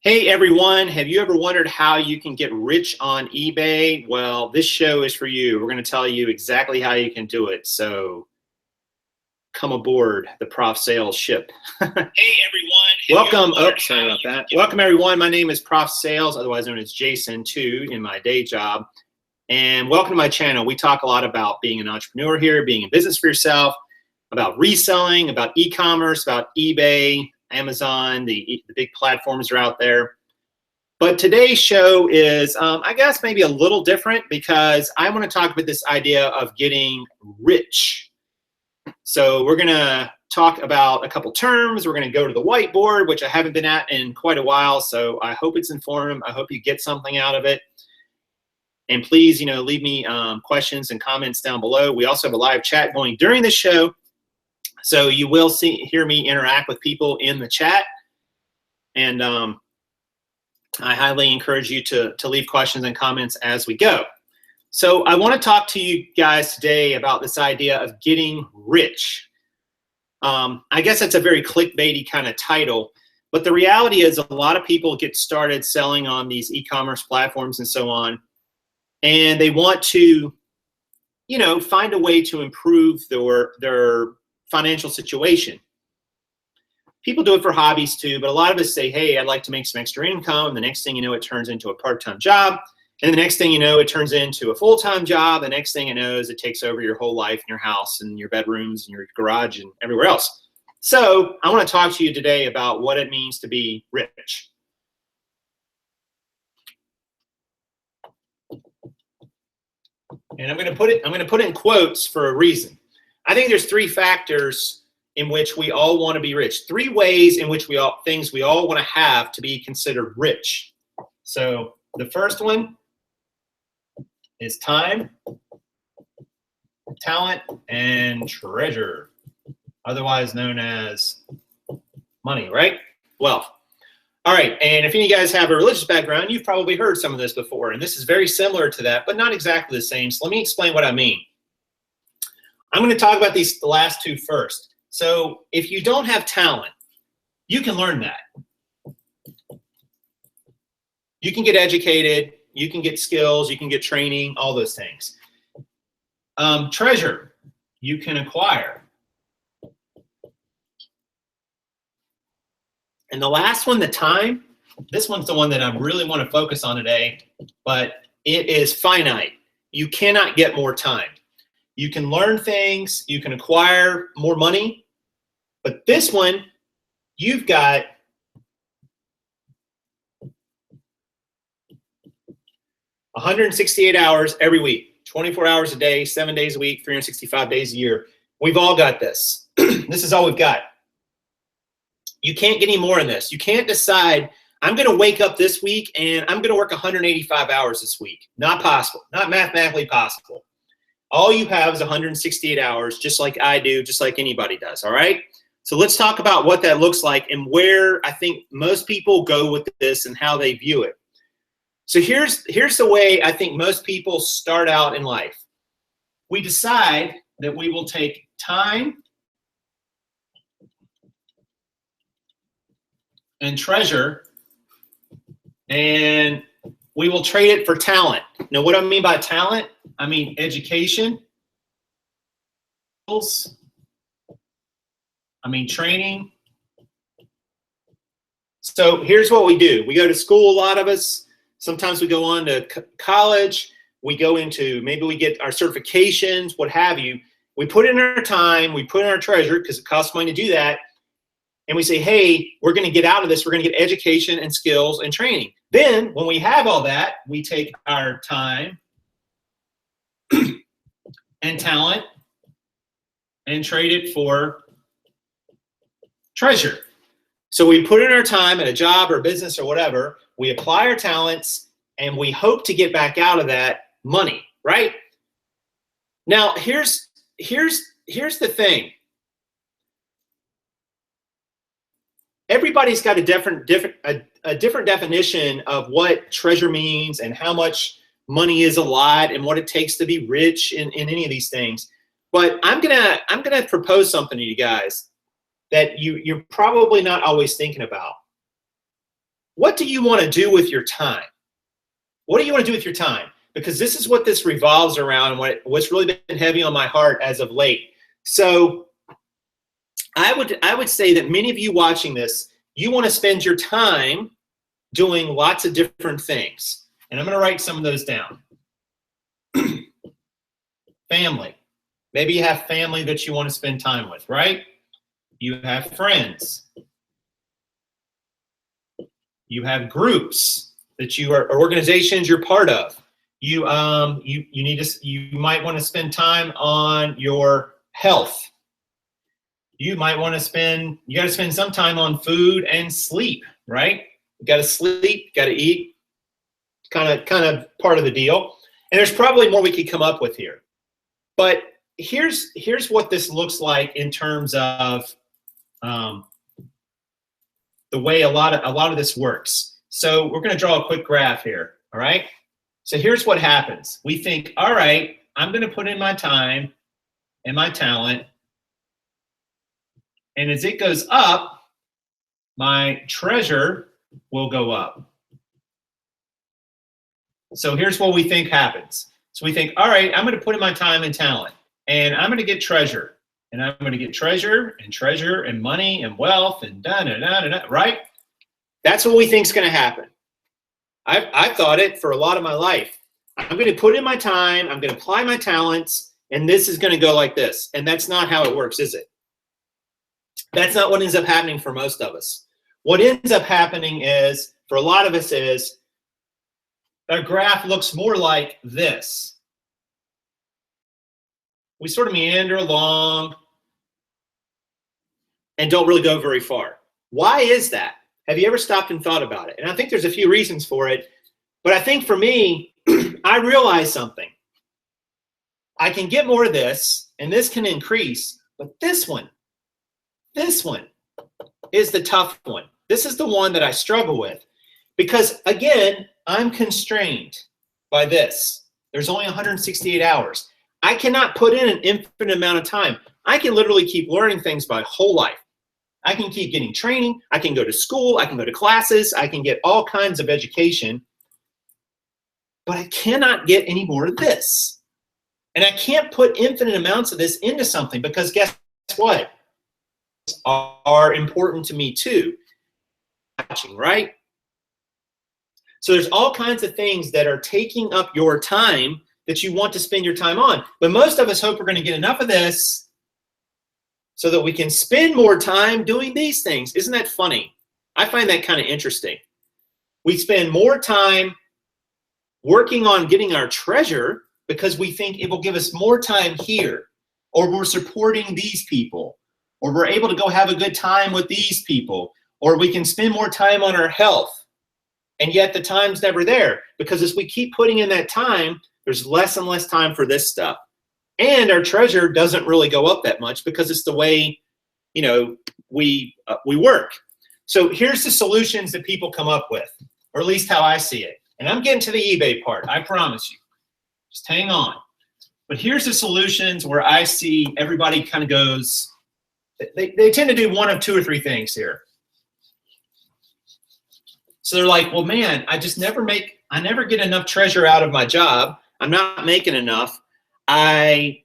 Hey everyone, have you ever wondered how you can get rich on eBay? Well, this show is for you. We're going to tell you exactly how you can do it. So come aboard the Prof Sales ship. Hey everyone. Welcome. Oh, sorry about that. Welcome everyone. My name is Prof Sales, otherwise known as Jason too in my day job. And welcome to my channel. We talk a lot about being an entrepreneur here, being in business for yourself, about reselling, about e-commerce, about eBay, Amazon, the big platforms are out there. But today's show is, I guess, maybe a little different because I want to talk about this idea of getting rich. So we're going to talk about a couple terms. We're going to go to the whiteboard, which I haven't been at in quite a while. So I hope it's informative. I hope you get something out of it. And please, leave me questions and comments down below. We also have a live chat going during the show. So you will hear me interact with people in the chat. And I highly encourage you to leave questions and comments as we go. So I want to talk to you guys today about this idea of getting rich. I guess that's a very clickbaity kind of title, but the reality is a lot of people get started selling on these e-commerce platforms and so on, and they want to, find a way to improve their financial situation. People do it for hobbies too, but a lot of us say, hey, I'd like to make some extra income. And the next thing you know, it turns into a part-time job. And the next thing you know, it turns into a full-time job. The next thing you know is it takes over your whole life and your house and your bedrooms and your garage and everywhere else. So I want to talk to you today about what it means to be rich. And I'm going to put it in quotes for a reason. I think there's three factors in which we all want to be rich. Three ways in which things we all want to have to be considered rich. So the first one is time, talent, and treasure, otherwise known as money, right? Wealth. All right, and if any of you guys have a religious background, you've probably heard some of this before, and this is very similar to that, but not exactly the same. So let me explain what I mean. I'm going to talk about the last two first. So if you don't have talent, you can learn that. You can get educated, you can get skills, you can get training, all those things. Treasure, you can acquire. And the last one, the time, this one's the one that I really want to focus on today, but it is finite. You cannot get more time. You can learn things, you can acquire more money, but this one, you've got 168 hours every week, 24 hours a day, 7 days a week, 365 days a year. We've all got this. This is all we've got. You can't get any more in this. You can't decide, I'm going to wake up this week and I'm going to work 185 hours this week. Not possible, not mathematically possible. All you have is 168 hours, just like I do, just like anybody does, all right? So let's talk about what that looks like and where I think most people go with this and how they view it. So here's the way I think most people start out in life. We decide that we will take time and treasure and we will trade it for talent. Now, what do I mean by talent? I mean education. I mean training. So here's what we do. We go to school, a lot of us. Sometimes we go on to college. We go into, maybe we get our certifications, what have you. We put in our time, we put in our treasure because it costs money to do that. And we say, hey, we're going to get out of this. We're going to get education and skills and training. Then when we have all that, we take our time and talent and trade it for treasure. So we put in our time at a job or business or whatever, we apply our talents, and we hope to get back out of that money, right? Now, here's the thing. Everybody's got a different definition of what treasure means and how much money is a lot and what it takes to be rich in any of these things. But I'm gonna propose something to you guys that you're probably not always thinking about. what do you want to do with your time? What do you want to do with your time? Because this is what this revolves around, what's really been heavy on my heart as of late. So I would say that many of you watching this, you want to spend your time doing lots of different things. And I'm going to write some of those down. Family. Maybe you have family that you want to spend time with, right? You have friends. You have groups that you are, or organizations you're part of. You might want to spend time on your health. You might want to spend, you got to spend some time on food and sleep, right? You got to sleep, got to eat, kind of part of the deal. And there's probably more we could come up with here. But here's what this looks like in terms of the way a lot of this works. So we're going to draw a quick graph here, all right? So here's what happens. We think, all right, I'm going to put in my time and my talent, and as it goes up, my treasure will go up. So here's what we think happens. So we think, all right, I'm going to put in my time and talent, and I'm going to get treasure, and I'm going to get treasure and money and wealth and da-da-da-da-da, right? That's what we think is going to happen. I've thought it for a lot of my life. I'm going to put in my time, I'm going to apply my talents, and this is going to go like this. And that's not how it works, is it? That's not what ends up happening for most of us. What ends up happening is, for a lot of us, is our graph looks more like this. We sort of meander along and don't really go very far. Why is that? Have you ever stopped and thought about it? And I think there's a few reasons for it. But I think for me, I realized something. I can get more of this, and this can increase, but this one is the tough one. This is the one that I struggle with. Because again, I'm constrained by this. There's only 168 hours. I cannot put in an infinite amount of time. I can literally keep learning things my whole life. I can keep getting training. I can go to school. I can go to classes. I can get all kinds of education. But I cannot get any more of this. And I can't put infinite amounts of this into something, because guess what? Are important to me too. Watching, right? So there's all kinds of things that are taking up your time that you want to spend your time on. But most of us hope we're going to get enough of this so that we can spend more time doing these things. Isn't that funny? I find that kind of interesting. We spend more time working on getting our treasure because we think it will give us more time here, or we're supporting these people, or we're able to go have a good time with these people, or we can spend more time on our health. And yet the time's never there, because as we keep putting in that time, there's less and less time for this stuff. And our treasure doesn't really go up that much because it's the way, you know, we work. So here's the solutions that people come up with, or at least how I see it. And I'm getting to the eBay part, I promise you. Just hang on. But here's the solutions where I see everybody kind of goes, they tend to do one of two or three things here. So they're like, well, man, I never get enough treasure out of my job. I'm not making enough. I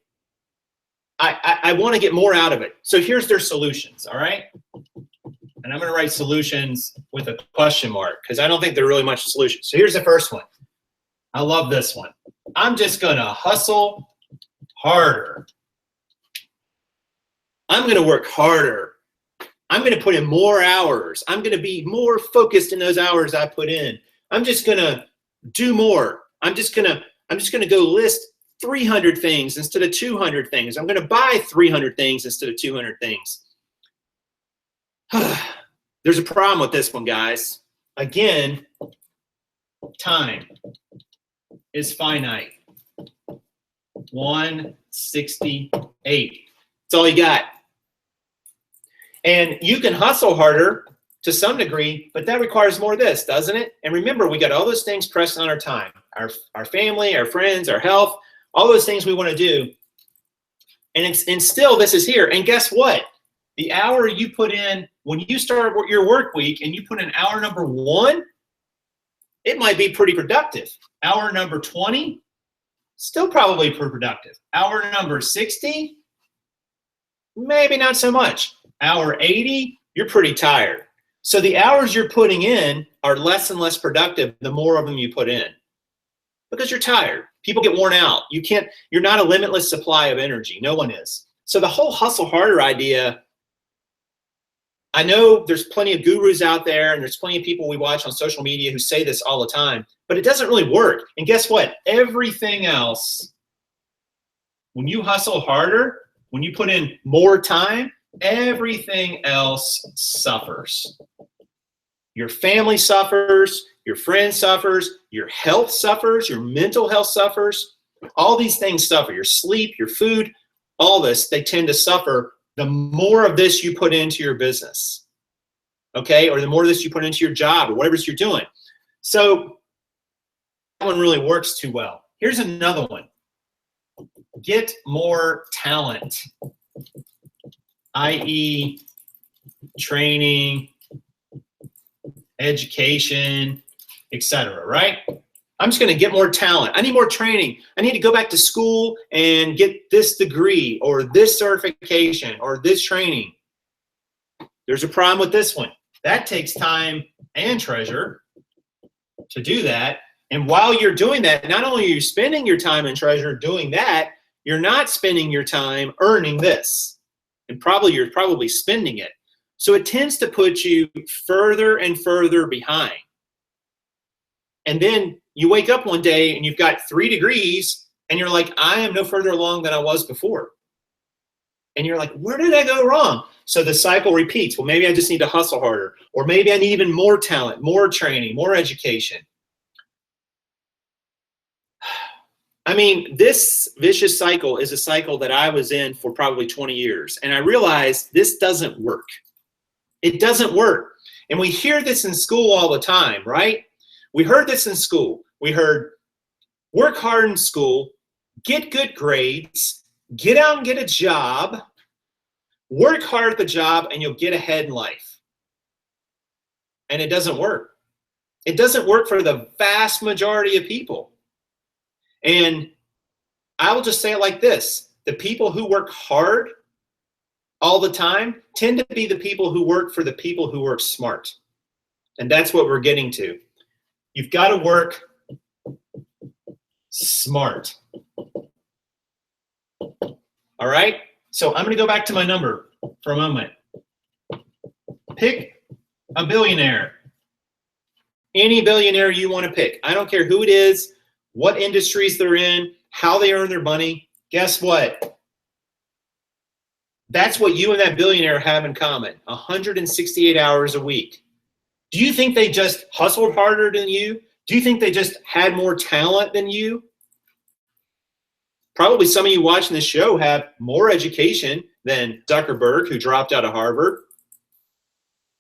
want to get more out of it. So here's their solutions, all right? And I'm going to write solutions with a question mark because I don't think they're really much solutions. So here's the first one. I love this one. I'm just going to hustle harder. I'm going to work harder. I'm going to put in more hours. I'm going to be more focused in those hours I put in. I'm just going to do more. I'm just going to go list 300 things instead of 200 things. I'm going to buy 300 things instead of 200 things. There's a problem with this one, guys. Again, time is finite. 168. That's all you got. And you can hustle harder to some degree, but that requires more of this, doesn't it? And remember, we got all those things pressed on our time, our family, our friends, our health, all those things we want to do. And still this is here. And guess what? The hour you put in when you start your work week and you put in hour number 1, it might be pretty productive. Hour number 20, still probably pretty productive. Hour number 60, maybe not so much. Hour 80, you're pretty tired. So the hours you're putting in are less and less productive the more of them you put in, because you're tired. People get worn out. You're not a limitless supply of energy. No one is. So the whole hustle harder idea, I know there's plenty of gurus out there and there's plenty of people we watch on social media who say this all the time, but it doesn't really work. And guess what? Everything else, when you hustle harder, when you put in more time, everything else suffers. Your family suffers, your friend suffers, your health suffers, your mental health suffers. All these things suffer. Your sleep, your food, all this, they tend to suffer the more of this you put into your business, okay? Or the more of this you put into your job or whatever you're doing. So that one really works too well. Here's another one. Get more talent, i.e. training, education, etc., right? I'm just going to get more talent. I need more training. I need to go back to school and get this degree or this certification or this training. There's a problem with this one. That takes time and treasure to do that. And while you're doing that, not only are you spending your time and treasure doing that, you're not spending your time earning this. And you're probably spending it. So it tends to put you further and further behind. And then you wake up one day and you've got 3 degrees and you're like, I am no further along than I was before. And you're like, where did I go wrong? So the cycle repeats. Well, maybe I just need to hustle harder. Or maybe I need even more talent, more training, more education. I mean, this vicious cycle is a cycle that I was in for probably 20 years. And I realized this doesn't work. It doesn't work. And we hear this in school all the time, right? We heard this in school. We heard, work hard in school, get good grades, get out and get a job, work hard at the job, and you'll get ahead in life. And it doesn't work. It doesn't work for the vast majority of people. And I will just say it like this. The people who work hard all the time tend to be the people who work for the people who work smart. And that's what we're getting to. You've got to work smart. All right? So I'm going to go back to my number for a moment. Pick a billionaire. Any billionaire you want to pick. I don't care who it is, what industries they're in, how they earn their money. Guess what? That's what you and that billionaire have in common. 168 hours a week. Do you think they just hustled harder than you? Do you think they just had more talent than you? Probably some of you watching this show have more education than Zuckerberg, who dropped out of Harvard.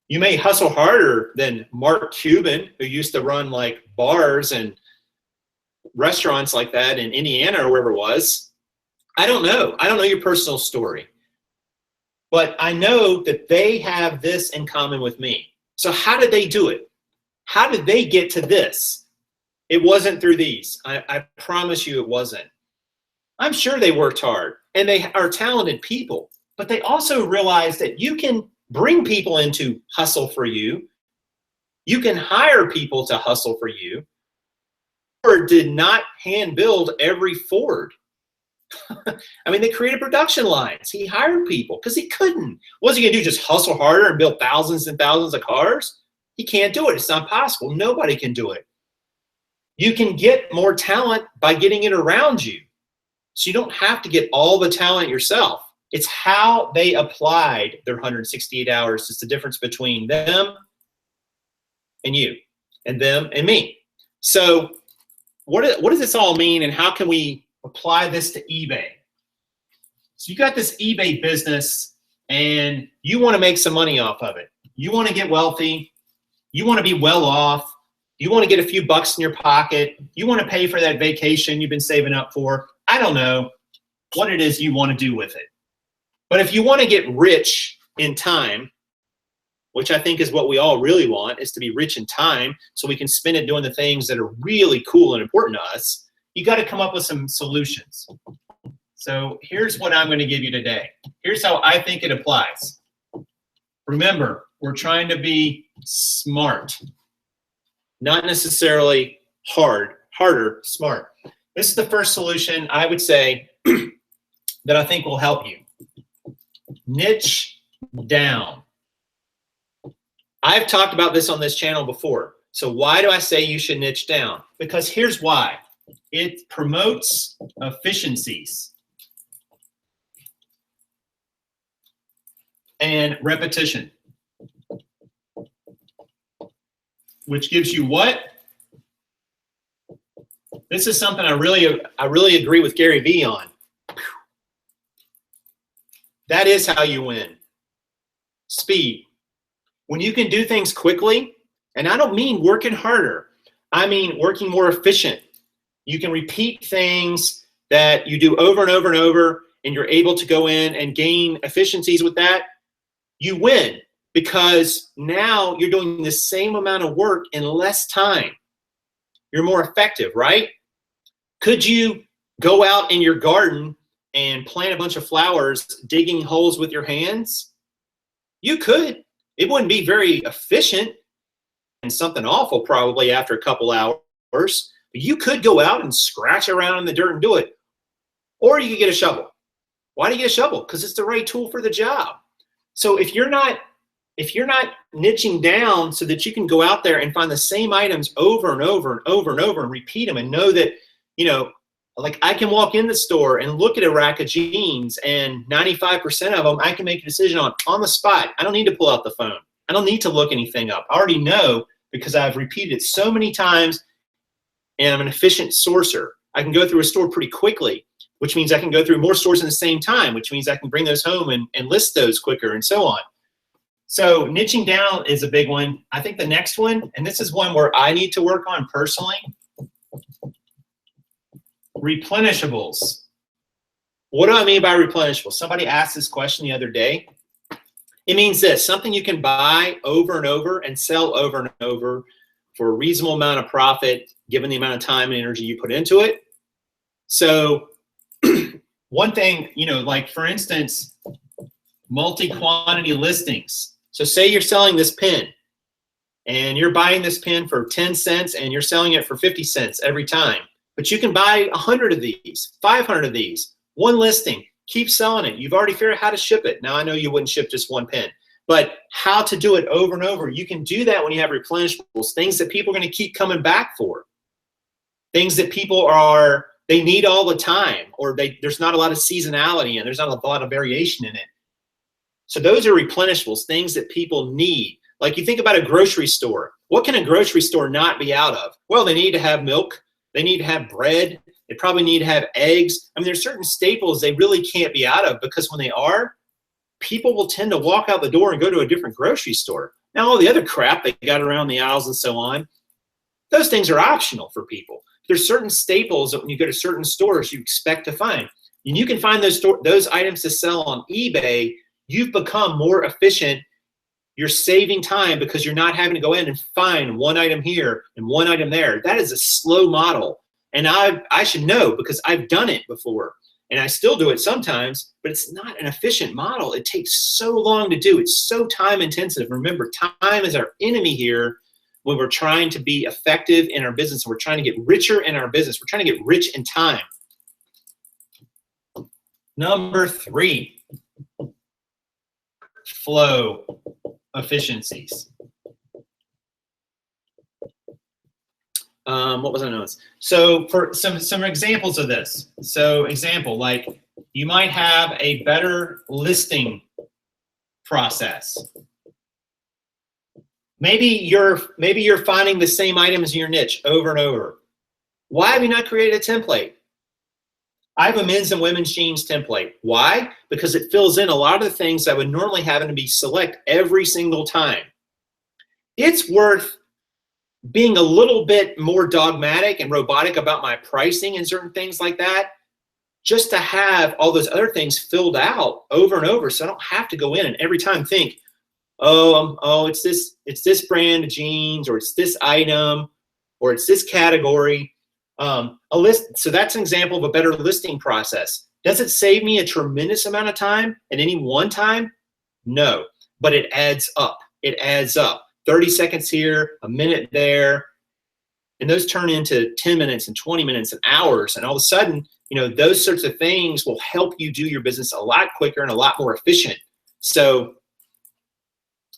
You may hustle harder than Mark Cuban, who used to run like bars and restaurants like that in Indiana or wherever it was. I don't know. I don't know your personal story. But I know that they have this in common with me. So how did they do it? How did they get to this? It wasn't through these. I promise you it wasn't. I'm sure they worked hard and they are talented people, but they also realized that you can bring people into hustle for you. You can hire people to hustle for you. Ford did not hand build every Ford. I mean, they created production lines. He hired people because he couldn't. What's he going to do, just hustle harder and build thousands and thousands of cars? He can't do it. It's not possible. Nobody can do it. You can get more talent by getting it around you. So you don't have to get all the talent yourself. It's how they applied their 168 hours. It's the difference between them and you, and them and me. So what does this all mean, and how can we apply this to eBay? So you got this eBay business and you want to make some money off of it. You want to get wealthy. You want to be well off. You want to get a few bucks in your pocket. You want to pay for that vacation you've been saving up for. I don't know what it is you want to do with it. But if you want to get rich in time, which I think is what we all really want, is to be rich in time so we can spend it doing the things that are really cool and important to us, you got to come up with some solutions. So here's what I'm going to give you today. Here's how I think it applies. Remember, we're trying to be smart, not necessarily harder, smart. This is the first solution I would say that I think will help you. Niche down. I've talked about this on this channel before. So why do I say you should niche down? Because here's why. It promotes efficiencies and repetition, which gives you what? This is something I really agree with Gary Vee on. That is how you win. Speed. When you can do things quickly, and I don't mean working harder, I mean working more efficient. You can repeat things that you do over and over and over, and you're able to go in and gain efficiencies with that. You win because now you're doing the same amount of work in less time. You're more effective, right? Could you go out in your garden and plant a bunch of flowers, digging holes with your hands? You could. It wouldn't be very efficient and something awful probably after a couple hours, but you could go out and scratch around in the dirt and do it. Or you could get a shovel. Why do you get a shovel? Because it's the right tool for the job. So if you're not niching down so that you can go out there and find the same items over and over and over and over and repeat them and know that, you know, like I can walk in the store and look at a rack of jeans and 95% of them I can make a decision on the spot. I don't need to pull out the phone. I don't need to look anything up. I already know because I've repeated it so many times and I'm an efficient sourcer. I can go through a store pretty quickly, which means I can go through more stores in the same time, which means I can bring those home and list those quicker and so on. So niching down is a big one. I think the next one, and this is one where I need to work on personally, replenishables. What do I mean by replenishables? Somebody asked this question the other day. It means this, something you can buy over and over and sell over and over for a reasonable amount of profit, given the amount of time and energy you put into it. So one thing, you know, like for instance, multi-quantity listings. So say you're selling this pen and you're buying this pen for 10 cents and you're selling it for 50 cents every time. But you can buy 100 of these, 500 of these, one listing, keep selling it. You've already figured out how to ship it. Now I know you wouldn't ship just one pen, but how to do it over and over. You can do that when you have replenishables, things that people are going to keep coming back for, things that people they need all the time, or there's not a lot of seasonality and there's not a lot of variation in it. So those are replenishables, things that people need. Like you think about a grocery store. What can a grocery store not be out of? Well, they need to have milk. They need to have bread. They probably need to have eggs. I mean, there's certain staples they really can't be out of because when they are, people will tend to walk out the door and go to a different grocery store. Now, all the other crap they got around the aisles and so on, those things are optional for people. There's certain staples that when you go to certain stores you expect to find. And you can find those items to sell on eBay. You've become more efficient. You're saving time because you're not having to go in and find one item here and one item there. That is a slow model. And I should know because I've done it before. And I still do it sometimes, but it's not an efficient model. It takes so long to do. It's so time intensive. Remember, time is our enemy here when we're trying to be effective in our business. We're trying to get richer in our business. We're trying to get rich in time. Number 3, flow efficiencies. What was I noticing? So for some examples of this. So example, like you might have a better listing process. Maybe you're finding the same items in your niche over and over. Why have you not created a template? I have a men's and women's jeans template. Why? Because it fills in a lot of the things I would normally have to be select every single time. It's worth being a little bit more dogmatic and robotic about my pricing and certain things like that, just to have all those other things filled out over and over, so I don't have to go in and every time think, oh, it's this brand of jeans, or it's this item, or it's this category. A list. So that's an example of a better listing process. Does it save me a tremendous amount of time at any one time? No, but it adds up. It adds up. 30 seconds here, a minute there, and those turn into 10 minutes and 20 minutes and hours. And all of a sudden, you know, those sorts of things will help you do your business a lot quicker and a lot more efficient. So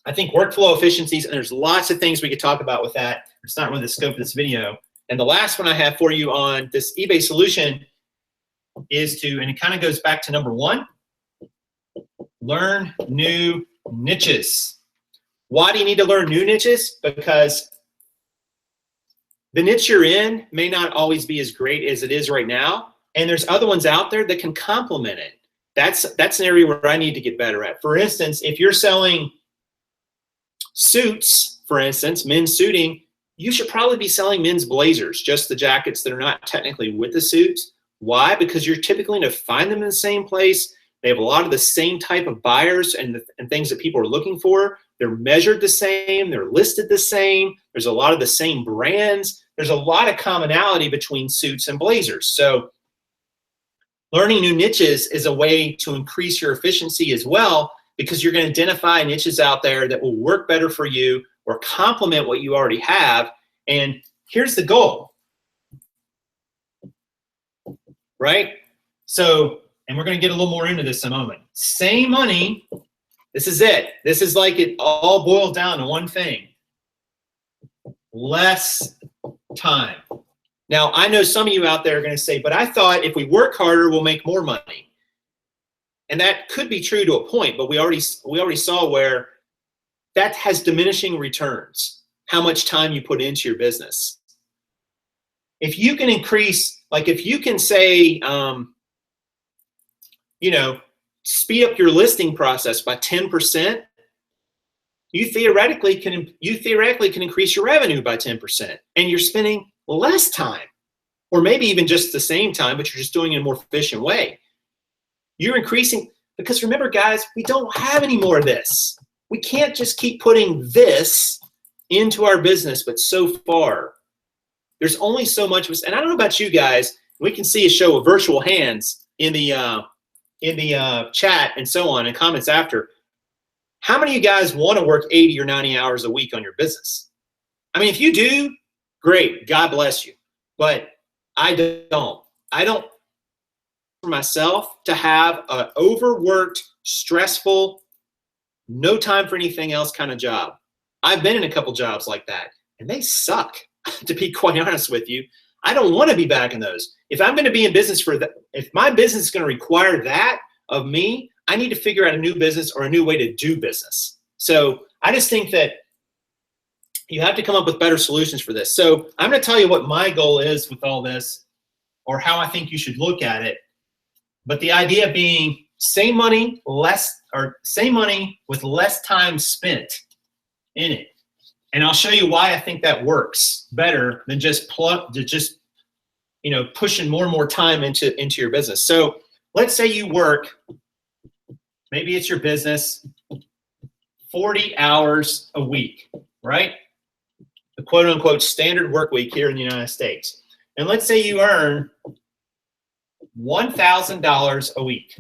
I think workflow efficiencies, and there's lots of things we could talk about with that. It's not really the scope of this video. And the last one I have for you on this eBay solution is to, and it kind of goes back to number one, learn new niches. Why do you need to learn new niches? Because the niche you're in may not always be as great as it is right now. And there's other ones out there that can complement it. That's an area where I need to get better at. For instance, if you're selling suits, for instance, men's suiting, you should probably be selling men's blazers, just the jackets that are not technically with the suits. Why? Because you're typically going to find them in the same place. They have a lot of the same type of buyers and things that people are looking for. They're measured the same. They're listed the same. There's a lot of the same brands. There's a lot of commonality between suits and blazers. So learning new niches is a way to increase your efficiency as well, because you're going to identify niches out there that will work better for you or complement what you already have. And here's the goal, right? So, and we're going to get a little more into this in a moment. Same money. This is it. This is like it all boils down to one thing. Less time. Now, I know some of you out there are going to say, but I thought if we work harder, we'll make more money. And that could be true to a point, but we already saw where that has diminishing returns, how much time you put into your business. If you can increase, like if you can say, you know, speed up your listing process by 10%, you theoretically can increase your revenue by 10%, and you're spending less time, or maybe even just the same time, but you're just doing it in a more efficient way. You're increasing, because remember, guys, we don't have any more of this. We can't just keep putting this into our business, but so far, there's only so much of us. And I don't know about you guys, we can see a show of virtual hands in the chat and so on, and comments after. How many of you guys want to work 80 or 90 hours a week on your business? I mean, if you do, great, God bless you. But I don't. I don't for myself to have an overworked, stressful, no time for anything else kind of job. I've been in a couple jobs like that, and they suck, to be quite honest with you. I don't want to be back in those. If I'm going to be in business for that, if my business is going to require that of me, I need to figure out a new business or a new way to do business. So I just think that you have to come up with better solutions for this. So I'm going to tell you what my goal is with all this, or how I think you should look at it. But the idea being same money, same money with less time spent in it. And I'll show you why I think that works better than just pushing more and more time into your business. So let's say you work, maybe it's your business, 40 hours a week, right? The quote unquote standard work week here in the United States. And let's say you earn $1,000 a week.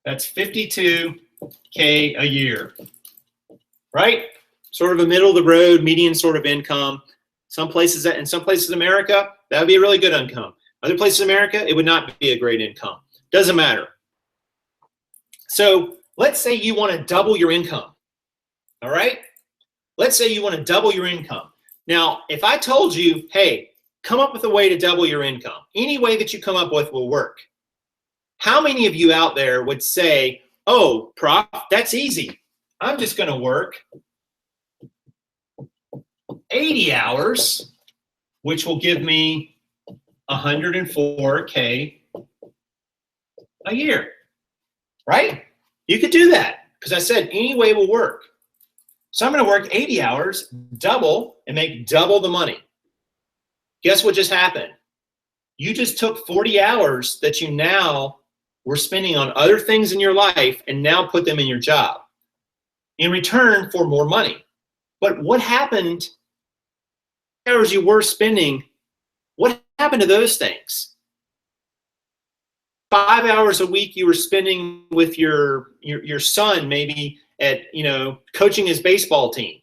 That's $52K a year, right? Sort of a middle of the road, median sort of income. In some places in America, that would be a really good income. Other places in America, it would not be a great income. Doesn't matter. So let's say you want to double your income, all right? Let's say you want to double your income. Now, if I told you, hey, come up with a way to double your income, any way that you come up with will work. How many of you out there would say, oh, Prof, that's easy. I'm just going to work 80 hours, which will give me $104K a year, right? You could do that because I said any way will work. So I'm going to work 80 hours, double, and make double the money. Guess what just happened? You just took 40 hours that you now were spending on other things in your life and now put them in your job in return for more money. But what happened? Hours you were spending, what happened to those things? 5 hours a week you were spending with your son, maybe at, coaching his baseball team,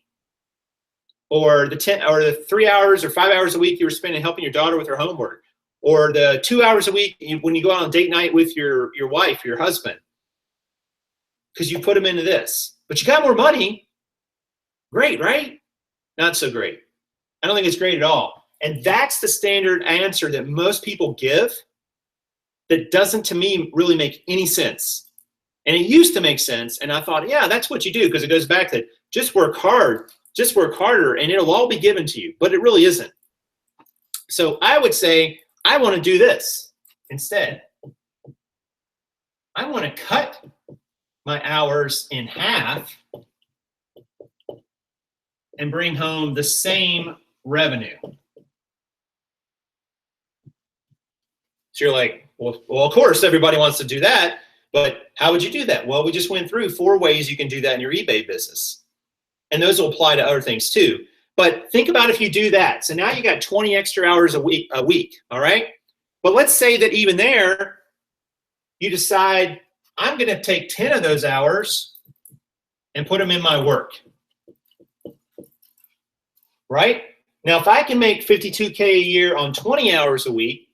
or the 3 hours or 5 hours a week you were spending helping your daughter with her homework, or the 2 hours a week when you go out on date night with your wife, your husband, because you put them into this. But you got more money. Great, right? Not so great. I don't think it's great at all. And that's the standard answer that most people give that doesn't, to me, really make any sense. And it used to make sense. And I thought, yeah, that's what you do, because it goes back to just work hard, just work harder, and it'll all be given to you. But it really isn't. So I would say, I want to do this instead. I want to cut my hours in half and bring home the same revenue. So you're like, well, of course, everybody wants to do that, but how would you do that? Well, we just went through 4 ways you can do that in your eBay business. And those will apply to other things too. But think about if you do that. So now you got 20 extra hours a week, all right? But let's say that even there, you decide, I'm going to take 10 of those hours and put them in my work. Right? Now, if I can make $52K a year on 20 hours a week,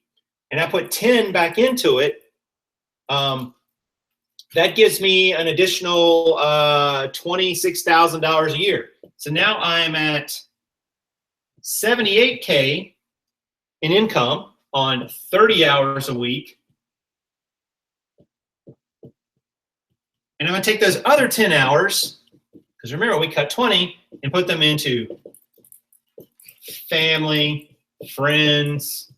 and I put 10 back into it, that gives me an additional $26,000 a year. So now I'm at $78K in income on 30 hours a week. And I'm going to take those other 10 hours, because remember, we cut 20, and put them into family, friends,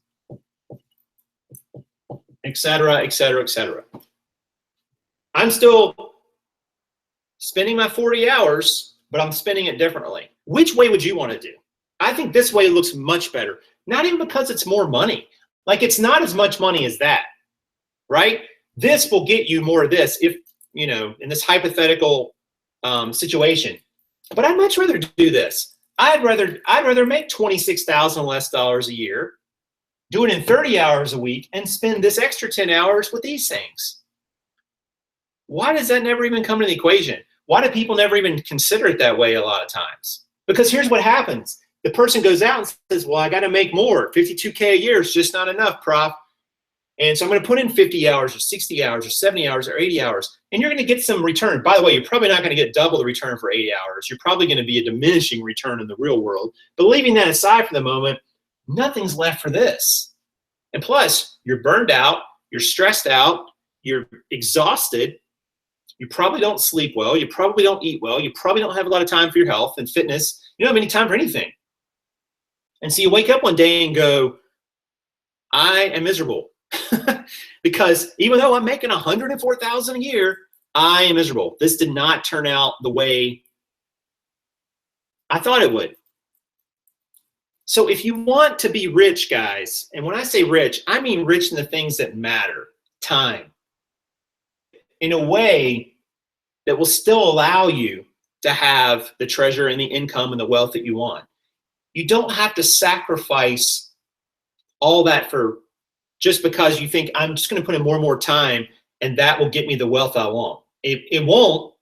et cetera, et cetera, et cetera. I'm still spending my 40 hours, but I'm spending it differently. Which way would you want to do? I think this way looks much better. Not even because it's more money. Like, it's not as much money as that, right? This will get you more of this if, in this hypothetical situation. But I'd much rather do this. I'd rather make $26,000 less a year, do it in 30 hours a week, and spend this extra 10 hours with these things. Why does that never even come into the equation? Why do people never even consider it that way a lot of times? Because here's what happens. The person goes out and says, well, I got to make more. 52K a year is just not enough, Prof. And so I'm going to put in 50 hours or 60 hours or 70 hours or 80 hours. And you're going to get some return. By the way, you're probably not going to get double the return for 80 hours. You're probably going to be a diminishing return in the real world. But leaving that aside for the moment, nothing's left for this. And plus, you're burned out. You're stressed out. You're exhausted. You probably don't sleep well. You probably don't eat well. You probably don't have a lot of time for your health and fitness. You don't have any time for anything. And so you wake up one day and go, I am miserable. Because even though I'm making $104,000 a year, I am miserable. This did not turn out the way I thought it would. So if you want to be rich, guys, and when I say rich, I mean rich in the things that matter, time, in a way that will still allow you to have the treasure and the income and the wealth that you want. You don't have to sacrifice all that for just because you think I'm just going to put in more and more time and that will get me the wealth I want. It won't,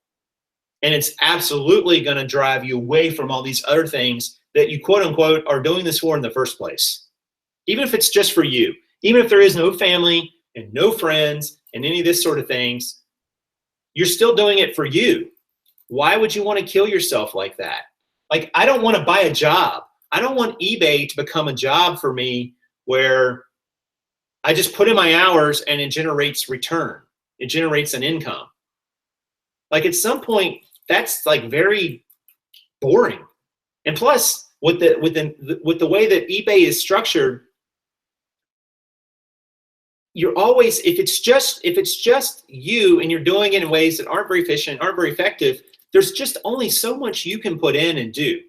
and it's absolutely going to drive you away from all these other things that you quote unquote are doing this for in the first place. Even if it's just for you, even if there is no family and no friends and any of this sort of things, you're still doing it for you. Why would you want to kill yourself like that? Like, I don't want to buy a job. I don't want eBay to become a job for me where I just put in my hours and it generates return. It generates an income. Like, at some point, that's like very boring. And plus, with the way that eBay is structured, you're always, if it's just you and you're doing it in ways that aren't very efficient, aren't very effective, there's just only so much you can put in and do.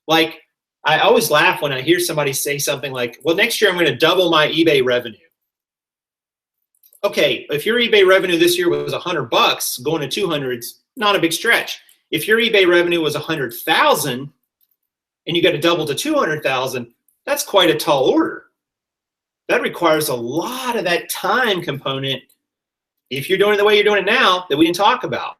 Like, I always laugh when I hear somebody say something like, well, next year I'm going to double my eBay revenue. Okay, if your eBay revenue this year was $100, going to 200's not a big stretch. If your eBay revenue was 100,000 and you got to double to 200,000, that's quite a tall order. That requires a lot of that time component if you're doing it the way you're doing it now that we didn't talk about.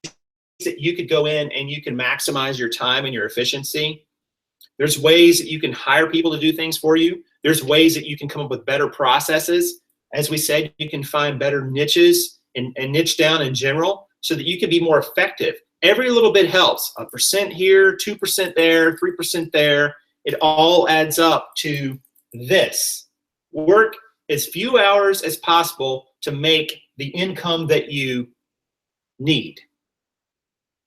That you could go in and you can maximize your time and your efficiency. There's ways that you can hire people to do things for you. There's ways that you can come up with better processes. As we said, you can find better niches and niche down in general so that you can be more effective. Every little bit helps. 1% here, 2% there, 3% there. It all adds up to this. Work as few hours as possible to make the income that you need.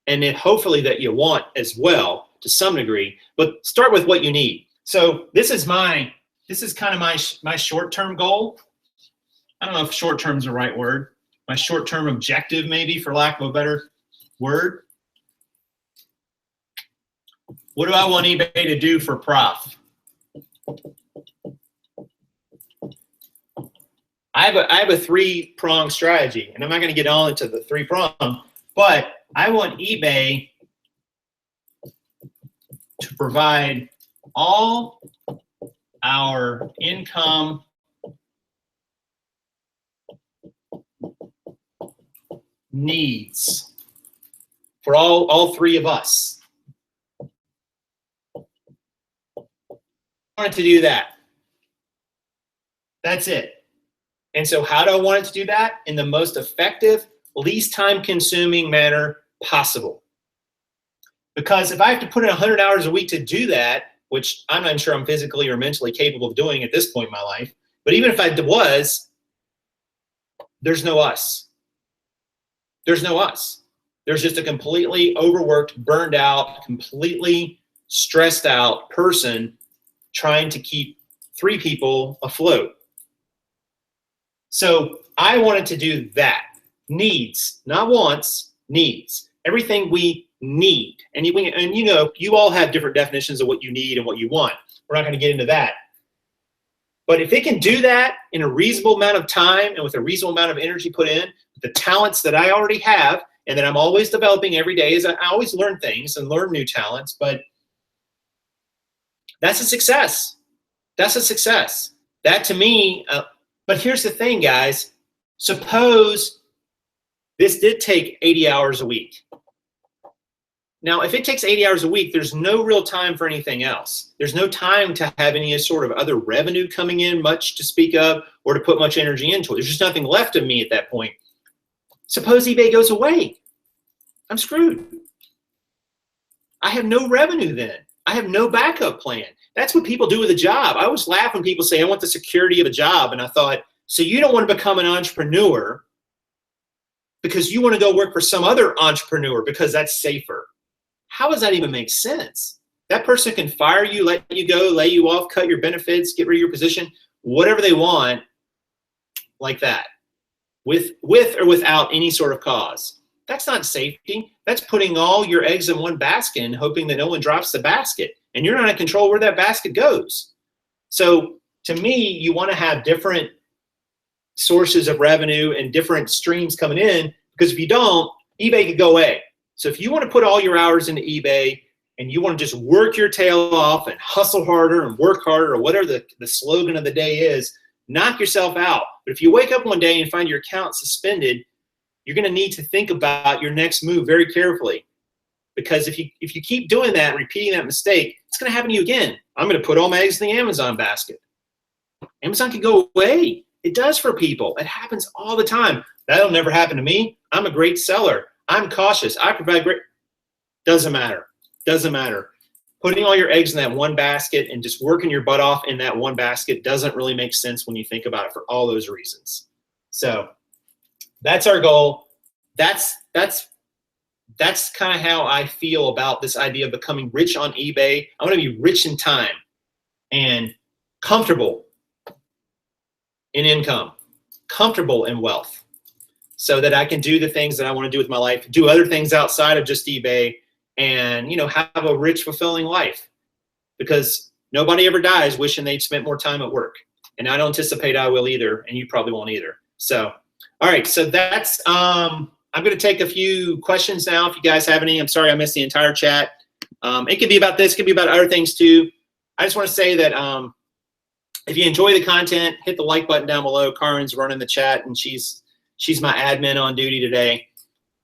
And then hopefully that you want as well to some degree, but start with what you need. So this is kind of my short-term goal. I don't know if short-term is the right word. My short-term objective, maybe, for lack of a better word. What do I want eBay to do for Prof? I have a three-pronged strategy, and I'm not going to get all into the three-prong, but I want eBay to provide all our income needs for all three of us. I wanted to do that. That's it. And so how do I want it to do that? In the most effective, least time consuming manner possible. Because if I have to put in 100 hours a week to do that, which I'm not sure I'm physically or mentally capable of doing at this point in my life, but even if I was, there's no us. There's no us. There's just a completely overworked, burned out, completely stressed out person trying to keep 3 people afloat. So I wanted to do that. Needs, not wants, needs. Everything we need. And you know, you all have different definitions of what you need and what you want. We're not going to get into that. But if it can do that in a reasonable amount of time and with a reasonable amount of energy put in, the talents that I already have and that I'm always developing every day, is I always learn things and learn new talents, but that's a success. That's a success. That to me, but here's the thing, guys. Suppose this did take 80 hours a week. Now, if it takes 80 hours a week, there's no real time for anything else. There's no time to have any sort of other revenue coming in, much to speak of, or to put much energy into it. There's just nothing left of me at that point. Suppose eBay goes away. I'm screwed. I have no revenue then. I have no backup plan. That's what people do with a job. I always laugh when people say, I want the security of a job. And I thought, so you don't want to become an entrepreneur because you want to go work for some other entrepreneur because that's safer. How does that even make sense? That person can fire you, let you go, lay you off, cut your benefits, get rid of your position, whatever they want, like that, with or without any sort of cause. That's not safety. That's putting all your eggs in one basket and hoping that no one drops the basket. And you're not in control where that basket goes. So to me, you want to have different sources of revenue and different streams coming in, because if you don't, eBay could go away. So if you want to put all your hours into eBay and you want to just work your tail off and hustle harder and work harder, or whatever the slogan of the day is, knock yourself out. But if you wake up one day and find your account suspended, you're going to need to think about your next move very carefully. Because if you keep doing that, repeating that mistake, it's going to happen to you again. I'm going to put all my eggs in the Amazon basket. Amazon can go away. It does for people. It happens all the time. That'll never happen to me. I'm a great seller. I'm cautious. I provide great. Doesn't matter. Doesn't matter. Putting all your eggs in that one basket and just working your butt off in that one basket doesn't really make sense when you think about it for all those reasons. So that's our goal. That's kind of how I feel about this idea of becoming rich on eBay. I want to be rich in time and comfortable in income, comfortable in wealth, so that I can do the things that I want to do with my life, do other things outside of just eBay, and, you know, have a rich, fulfilling life, because nobody ever dies wishing they'd spent more time at work. And I don't anticipate I will either, and you probably won't either. So, all right, so that's, I'm going to take a few questions now if you guys have any. I'm sorry I missed the entire chat. It could be about this, it could be about other things too. I just want to say that if you enjoy the content, hit the like button down below. Karen's running the chat, and she's my admin on duty today.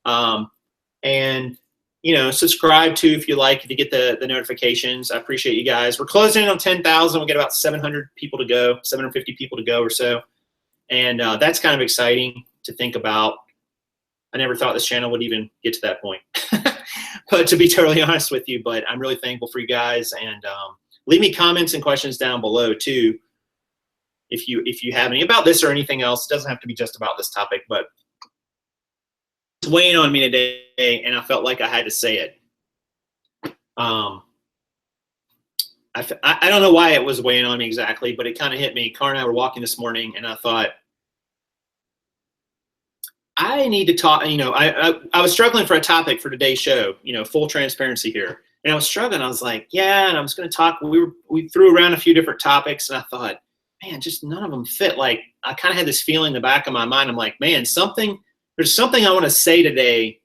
And, you know, subscribe too if you like, to get the notifications. I appreciate you guys. We're closing in on 10,000. We got about 700 people to go, 750 people to go or so. And that's kind of exciting to think about. I never thought this channel would even get to that point. But to be totally honest with you, but I'm really thankful for you guys. And leave me comments and questions down below too, if you have any about this or anything else. It doesn't have to be just about this topic, but it's weighing on me today, and I felt like I had to say it. I don't know why it was weighing on me exactly, but it kind of hit me. Karen and I were walking this morning, and I thought, I need to talk. You know, I was struggling for a topic for today's show, you know, full transparency here. And I was struggling. I was like, yeah, and I was going to talk. We threw around a few different topics, and I thought, man, just none of them fit. Like, I kind of had this feeling in the back of my mind. I'm like, man, there's something I want to say today,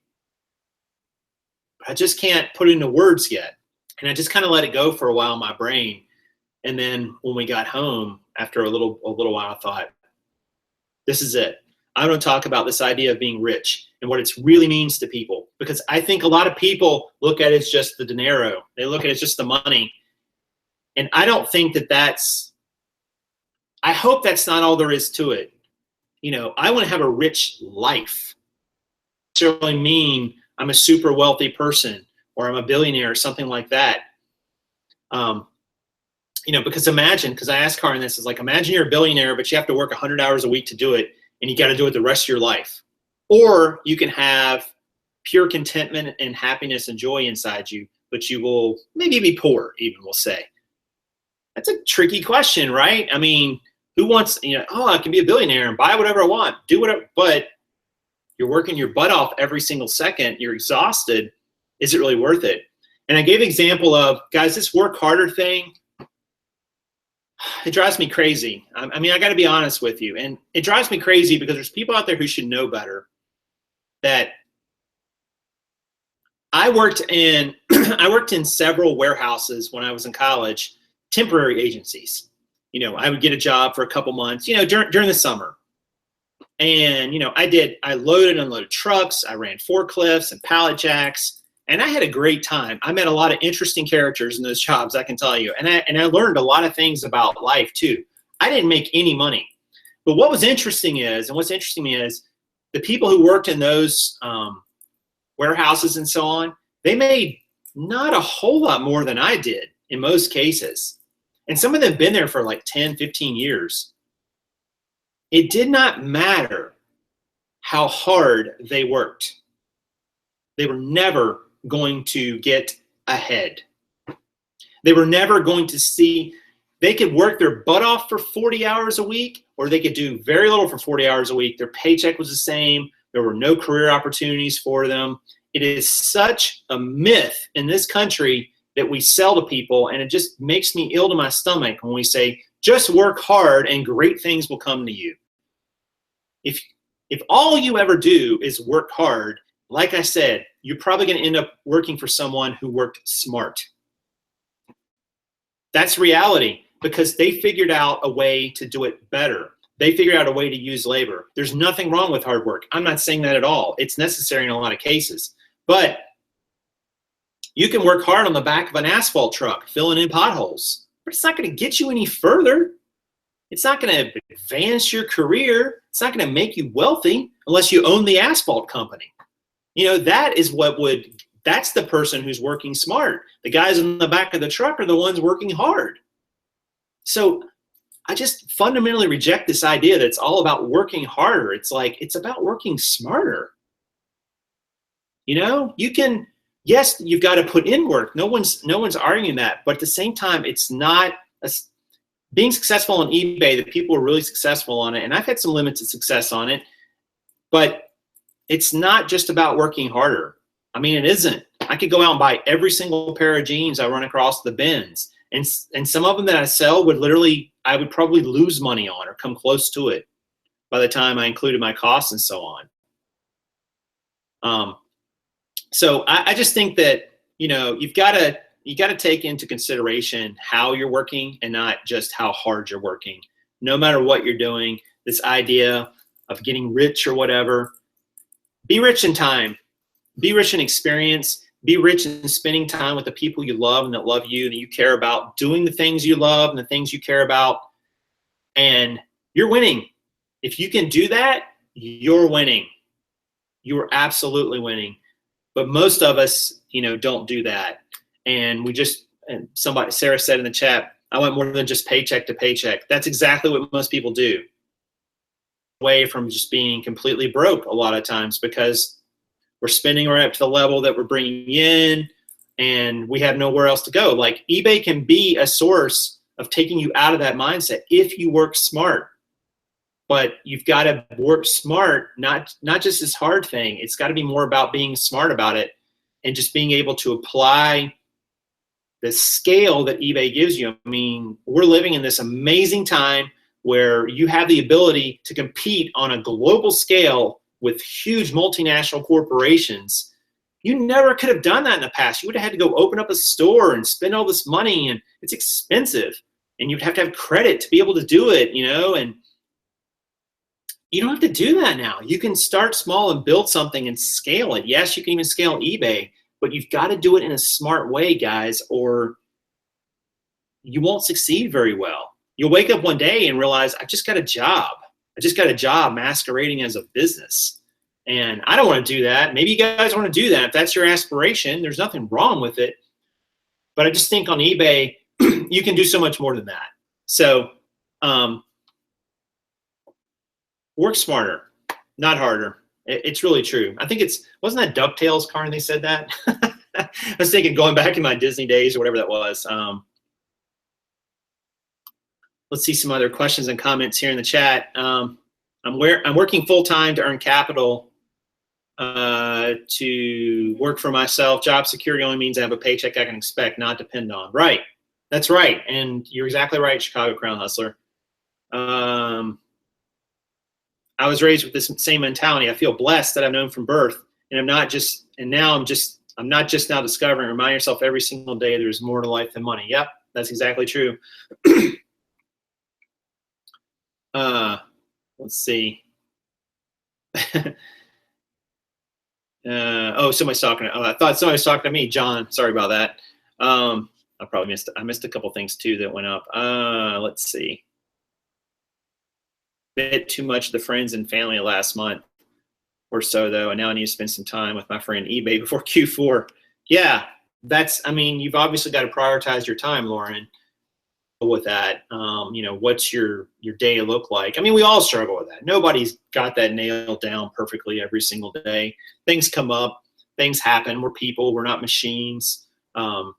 but I just can't put it into words yet. And I just kind of let it go for a while in my brain. And then when we got home, after a little while, I thought, this is it. I want to talk about this idea of being rich and what it really means to people. Because I think a lot of people look at it as just the dinero. They look at it as just the money. And I don't think I hope that's not all there is to it. You know, I want to have a rich life. It doesn't necessarily mean I'm a super wealthy person or I'm a billionaire or something like that. You know, because I asked Karen this, is like, imagine you're a billionaire, but you have to work 100 hours a week to do it, and you got to do it the rest of your life. Or you can have pure contentment and happiness and joy inside you, but you will maybe be poor, even, we'll say. That's a tricky question, right? I mean, who wants, you know, oh, I can be a billionaire and buy whatever I want, do whatever, but you're working your butt off every single second. You're exhausted. Is it really worth it? And I gave an example of, guys, this work harder thing, it drives me crazy. I mean, I got to be honest with you. And it drives me crazy because there's people out there who should know better. That I worked in several warehouses when I was in college, temporary agencies. You know, I would get a job for a couple months, you know, during the summer. And, you know, I loaded and unloaded trucks. I ran forklifts and pallet jacks. And I had a great time. I met a lot of interesting characters in those jobs, I can tell you. And I learned a lot of things about life too. I didn't make any money. But what's interesting to me is the people who worked in those warehouses and so on, they made not a whole lot more than I did in most cases. And some of them have been there for like 10, 15 years. It did not matter how hard they worked. They were never going to get ahead. They were never going to see, they could work their butt off for 40 hours a week, or they could do very little for 40 hours a week. Their paycheck was the same. There were no career opportunities for them. It is such a myth in this country that we sell to people, and it just makes me ill to my stomach when we say, just work hard and great things will come to you. If all you ever do is work hard, like I said, you're probably going to end up working for someone who worked smart. That's reality, because they figured out a way to do it better. They figured out a way to use labor. There's nothing wrong with hard work. I'm not saying that at all. It's necessary in a lot of cases. But you can work hard on the back of an asphalt truck, filling in potholes, but it's not going to get you any further. It's not going to advance your career. It's not going to make you wealthy unless you own the asphalt company. You know, that's the person who's working smart. The guys in the back of the truck are the ones working hard. So I just fundamentally reject this idea that it's all about working harder. It's like, it's about working smarter. You know, yes, you've got to put in work. No one's arguing that. But at the same time, it's not being successful on eBay. The people are really successful on it, and I've had some limited success on it. But it's not just about working harder. I mean, it isn't. I could go out and buy every single pair of jeans I run across the bins. And some of them that I sell would literally, I would probably lose money on or come close to it by the time I included my costs and so on. So I just think that, you know, you got to take into consideration how you're working and not just how hard you're working. No matter what you're doing, this idea of getting rich or whatever, be rich in time, be rich in experience, be rich in spending time with the people you love and that love you, that you care about, doing the things you love and the things you care about, and you're winning. If you can do that, you're winning. You're absolutely winning. But most of us, you know, don't do that. And and Sarah said in the chat, I went more than just paycheck to paycheck. That's exactly what most people do. Away from just being completely broke a lot of times, because we're spending right up to the level that we're bringing in and we have nowhere else to go. Like, eBay can be a source of taking you out of that mindset if you work smart. But you've got to work smart, not just this hard thing. It's got to be more about being smart about it and just being able to apply the scale that eBay gives you. I mean, we're living in this amazing time where you have the ability to compete on a global scale with huge multinational corporations. You never could have done that in the past. You would have had to go open up a store and spend all this money, and it's expensive. And you'd have to have credit to be able to do it, you know, and you don't have to do that now. You can start small and build something and scale it. Yes, you can even scale eBay, but you've got to do it in a smart way, guys, or you won't succeed very well. You'll wake up one day and realize, I just got a job. I just got a job masquerading as a business. And I don't want to do that. Maybe you guys want to do that. If that's your aspiration, there's nothing wrong with it. But I just think on eBay, you can do so much more than that. So work smarter, not harder. It's really true. I think wasn't that DuckTales, Karn, they said that? I was thinking, going back in my Disney days or whatever that was. Let's see some other questions and comments here in the chat. I'm working full-time to earn capital to work for myself. Job security only means I have a paycheck I can expect, not depend on. Right. That's right. And you're exactly right, Chicago Crown Hustler. I was raised with this same mentality. I feel blessed that I've known from birth, and I'm not just now discovering. Remind yourself every single day there's more to life than money. Yep, that's exactly true. Let's see. Somebody's talking. I thought somebody was talking to me, John. Sorry about that. I missed a couple things too that went up. Let's see. Bit too much of the friends and family last month or so, though, and now I need to spend some time with my friend eBay before Q4. Yeah, you've obviously got to prioritize your time, Lauren. With that, what's your day look like? I mean, we all struggle with that. Nobody's got that nailed down perfectly every single day. Things come up, things happen. We're people, we're not machines. And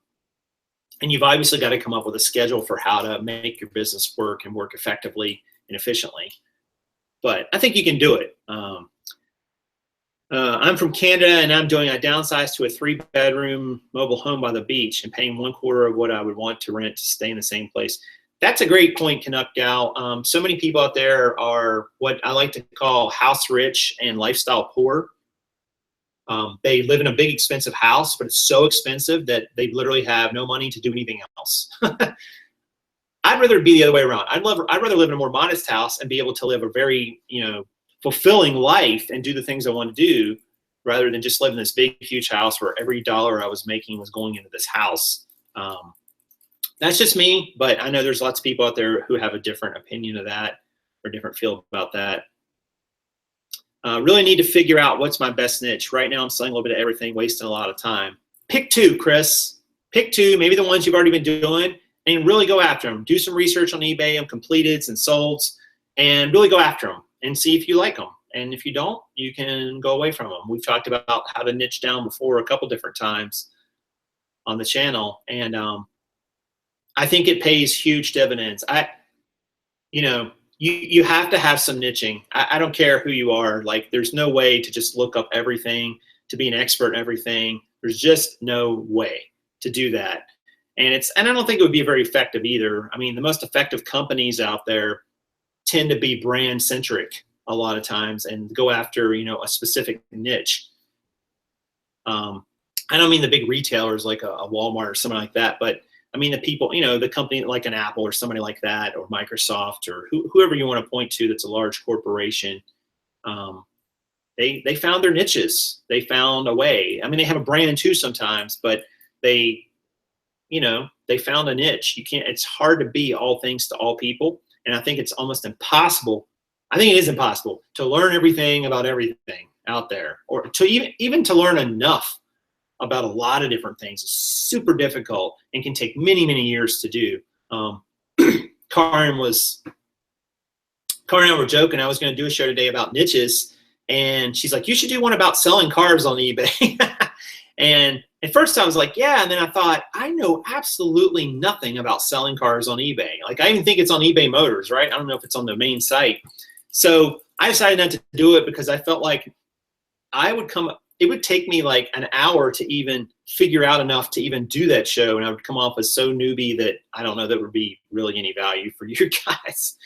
you've obviously got to come up with a schedule for how to make your business work and work effectively and efficiently. But I think you can do it. I'm from Canada, and I'm doing a downsize to a 3-bedroom mobile home by the beach and paying 1/4 of what I would want to rent to stay in the same place. That's a great point, Canuck Gal. So many people out there are what I like to call house rich and lifestyle poor. They live in a big, expensive house, but it's so expensive that they literally have no money to do anything else. I'd rather be the other way around. I'd rather live in a more modest house and be able to live a very, fulfilling life and do the things I want to do, rather than just live in this big, huge house where every dollar I was making was going into this house. That's just me, but I know there's lots of people out there who have a different opinion of that or different feel about that. Really need to figure out what's my best niche. Right now I'm selling a little bit of everything, wasting a lot of time. Pick 2, Chris. Pick 2, maybe the ones you've already been doing, and really go after them. Do some research on eBay on completeds and solds, and really go after them and see if you like them. And if you don't, you can go away from them. We've talked about how to niche down before a couple different times on the channel. And I think it pays huge dividends. You have to have some niching. I don't care who you are. Like, there's no way to just look up everything, to be an expert in everything. There's just no way to do that. And I don't think it would be very effective either. I mean, the most effective companies out there tend to be brand centric a lot of times and go after, a specific niche. I don't mean the big retailers like a Walmart or something like that, but I mean the people, the company like an Apple or somebody like that, or Microsoft, or whoever you want to point to that's a large corporation. They found their niches. They found a way. I mean, they have a brand too sometimes, but they found a niche. It's hard to be all things to all people. And I think it's almost impossible. I think it is impossible to learn everything about everything out there, or to even to learn enough about a lot of different things is super difficult and can take many, many years to do. Karin and I were joking. I was going to do a show today about niches, and she's like, you should do one about selling cars on eBay. And at first I was like, yeah. And then I thought, I know absolutely nothing about selling cars on eBay. Like, I even think it's on eBay Motors, right? I don't know if it's on the main site. So I decided not to do it because I felt like it would take me like an hour to even figure out enough to even do that show. And I would come off as so newbie that I don't know that would be really any value for you guys.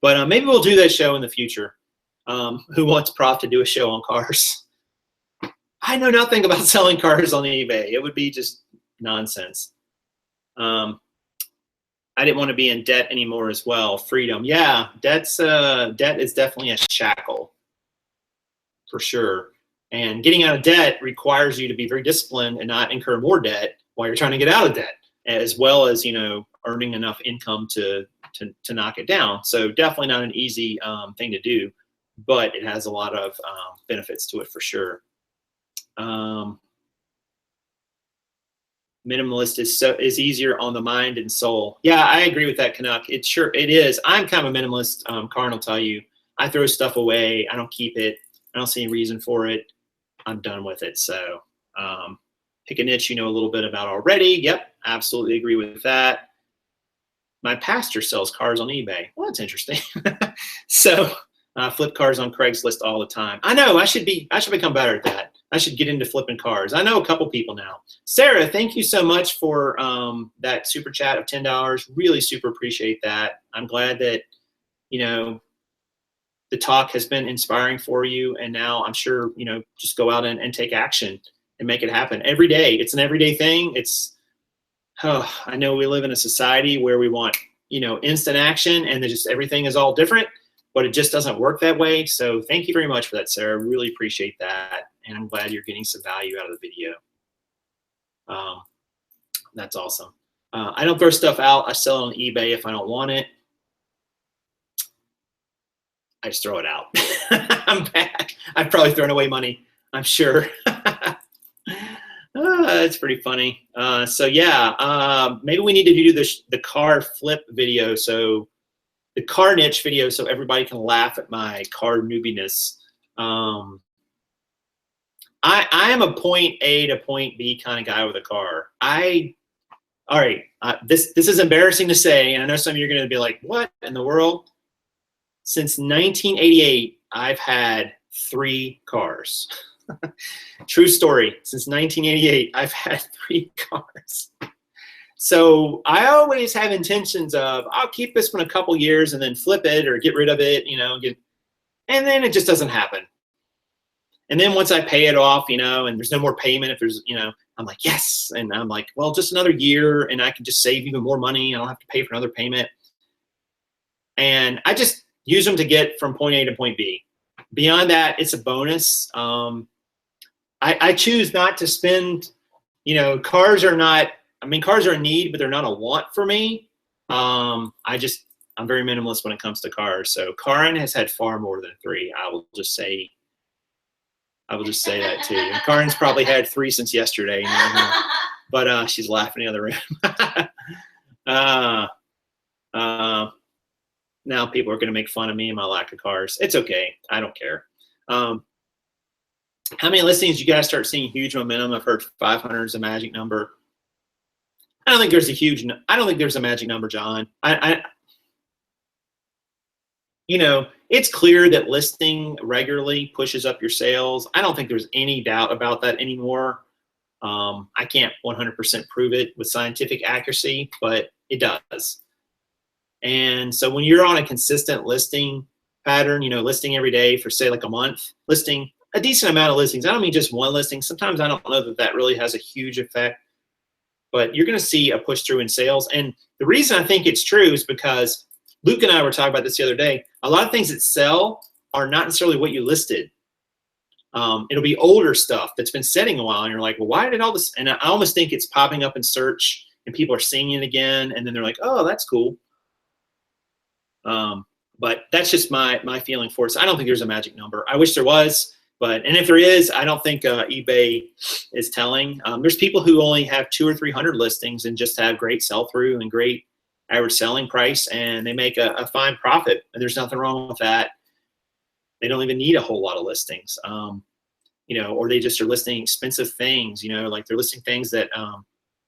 But maybe we'll do that show in the future. Who wants Prof to do a show on cars? I know nothing about selling cars on eBay. It would be just nonsense. I didn't want to be in debt anymore as well. Freedom. Yeah, debt is definitely a shackle for sure. And getting out of debt requires you to be very disciplined and not incur more debt while you're trying to get out of debt, as well as, earning enough income to knock it down. So definitely not an easy thing to do, but it has a lot of benefits to it for sure. Minimalist is easier on the mind and soul. Yeah, I agree with that, Canuck. It is. I'm kind of a minimalist. Karin will tell you, I throw stuff away. I don't keep it. I don't see any reason for it. I'm done with it. So pick a niche you know a little bit about already. Yep, absolutely agree with that. My pastor sells cars on eBay. Well, that's interesting. So flip cars on Craigslist all the time. I know. I should become better at that. I should get into flipping cars. I know a couple people now. Sarah, thank you so much for that super chat of $10. Really super appreciate that. I'm glad that, the talk has been inspiring for you. And now I'm sure, just go out and take action and make it happen every day. It's an everyday thing. I know we live in a society where we want, instant action, and everything is all different, but it just doesn't work that way. So thank you very much for that, Sarah. Really appreciate that. And I'm glad you're getting some value out of the video. That's awesome. I don't throw stuff out. I sell it on eBay if I don't want it. I just throw it out. I'm bad. I've probably thrown away money, I'm sure. That's pretty funny. So yeah, maybe we need to do the car flip video. So the car niche video, so everybody can laugh at my car newbiness. I am a point A to point B kind of guy with a car. All right, this is embarrassing to say, and I know some of you are going to be like, what in the world? Since 1988, I've had 3 cars. True story. Since 1988, I've had 3 cars. So I always have intentions of, I'll keep this one a couple years and then flip it or get rid of it, and then it just doesn't happen. And then once I pay it off, and there's no more payment, if there's, I'm like, yes. And I'm like, well, just another year and I can just save even more money. I don't have to pay for another payment. And I just use them to get from point A to point B. Beyond that, it's a bonus. I choose not to spend, cars are not, cars are a need, but they're not a want for me. I'm very minimalist when it comes to cars. So Karin has had far more than 3. I will just say that too. And Karin's probably had 3 since yesterday, but she's laughing in the other room. Now people are going to make fun of me and my lack of cars. It's okay. I don't care. How many listings you guys start seeing huge momentum? I've heard 500 is a magic number. I don't think there's a magic number, John. It's clear that listing regularly pushes up your sales. I don't think there's any doubt about that anymore. I can't 100% prove it with scientific accuracy, but it does. And so when you're on a consistent listing pattern, you know, listing every day for say like a month, listing a decent amount of listings. I don't mean just one listing. Sometimes I don't know that that really has a huge effect, but you're going to see a push through in sales. And the reason I think it's true is because Luke and I were talking about this the other day. A lot of things that sell are not necessarily what you listed. It'll be older stuff that's been sitting a while, and you're like, well, why did all this? And I almost think it's popping up in search, and people are seeing it again, and then they're like, oh, that's cool. But that's just my feeling for it. So I don't think there's a magic number. I wish there was, but and if there is, I don't think eBay is telling. There's people who only have 200 or 300 listings and just have great sell-through and great average selling price, and they make a fine profit, and there's nothing wrong with that. They don't even need a whole lot of listings, you know, or they just are listing expensive things, you know, like they're listing things that,